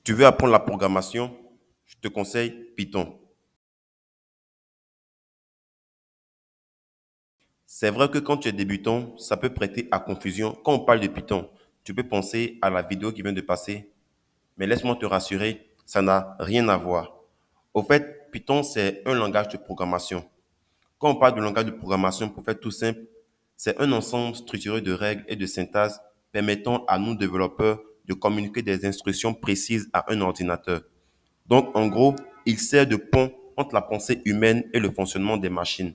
Tu veux apprendre la programmation? Je te conseille Python. C'est vrai que quand tu es débutant, ça peut prêter à confusion. Quand on parle de Python, tu peux penser à la vidéo qui vient de passer, mais laisse-moi te rassurer, ça n'a rien à voir. Au fait, Python, c'est un langage de programmation. Quand on parle de langage de programmation, pour faire tout simple, c'est un ensemble structuré de règles et de syntaxe permettant à nous développeurs de communiquer des instructions précises à un ordinateur. Donc, en gros, il sert de pont entre la pensée humaine et le fonctionnement des machines.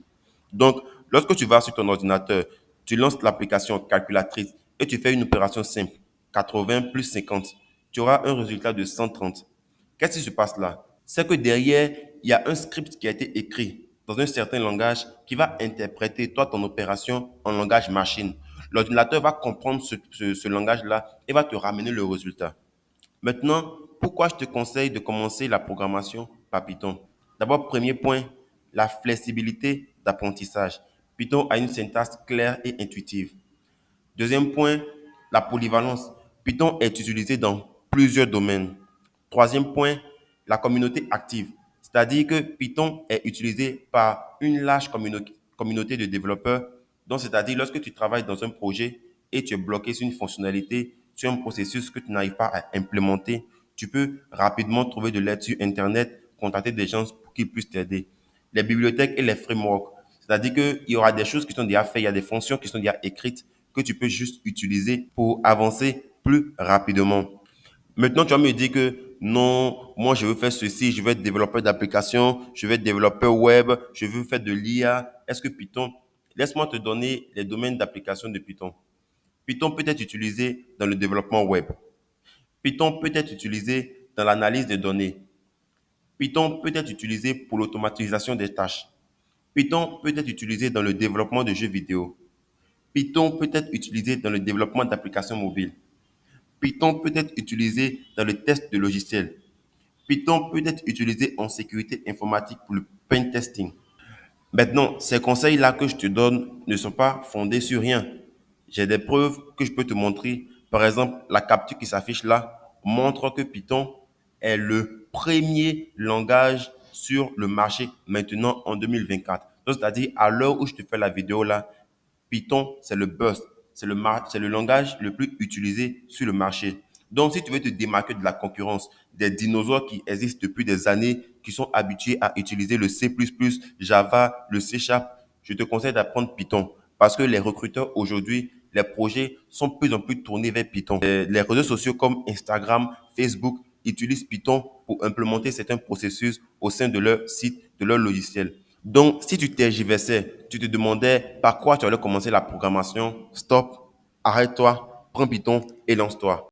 Donc, lorsque tu vas sur ton ordinateur, tu lances l'application calculatrice et tu fais une opération simple, 80 plus 50, tu auras un résultat de 130. Qu'est-ce qui se passe là? C'est que derrière, il y a un script qui a été écrit dans un certain langage qui va interpréter toi ton opération en langage machine. L'ordinateur va comprendre ce langage-là et va te ramener le résultat. Maintenant, pourquoi je te conseille de commencer la programmation par Python? D'abord, premier point, la flexibilité d'apprentissage. Python a une syntaxe claire et intuitive. Deuxième point, la polyvalence. Python est utilisé dans plusieurs domaines. Troisième point, la communauté active. C'est-à-dire que Python est utilisé par une large communauté de développeurs. Donc, c'est-à-dire lorsque tu travailles dans un projet et tu es bloqué sur une fonctionnalité, sur un processus que tu n'arrives pas à implémenter, tu peux rapidement trouver de l'aide sur Internet, contacter des gens pour qu'ils puissent t'aider. Les bibliothèques et les frameworks. C'est-à-dire qu'il y aura des choses qui sont déjà faites, il y a des fonctions qui sont déjà écrites que tu peux juste utiliser pour avancer plus rapidement. Maintenant, tu vas me dire que non, moi je veux faire ceci, je veux être développeur d'application, je veux être développeur web, je veux faire de l'IA. Est-ce que Python, laisse-moi te donner les domaines d'application de Python. Python peut être utilisé dans le développement web. Python peut être utilisé dans l'analyse des données. Python peut être utilisé pour l'automatisation des tâches. Python peut être utilisé dans le développement de jeux vidéo. Python peut être utilisé dans le développement d'applications mobiles. Python peut être utilisé dans le test de logiciels. Python peut être utilisé en sécurité informatique pour le pen testing. Maintenant, ces conseils-là que je te donne ne sont pas fondés sur rien. J'ai des preuves que je peux te montrer. Par exemple, la capture qui s'affiche là montre que Python est le premier langage sur le marché maintenant en 2024. Donc, c'est-à-dire, à l'heure où je te fais la vidéo là, Python, c'est le buzz. C'est le langage le plus utilisé sur le marché. Donc, si tu veux te démarquer de la concurrence, des dinosaures qui existent depuis des années, qui sont habitués à utiliser le C++, Java, le C Sharp, je te conseille d'apprendre Python. Parce que les recruteurs aujourd'hui, les projets sont de plus en plus tournés vers Python. Les réseaux sociaux comme Instagram, Facebook utilisent Python pour implémenter certains processus au sein de leur site, de leur logiciel. Donc, si tu tergiversais, tu te demandais par quoi tu allais commencer la programmation, stop, arrête-toi, prends Python et lance-toi.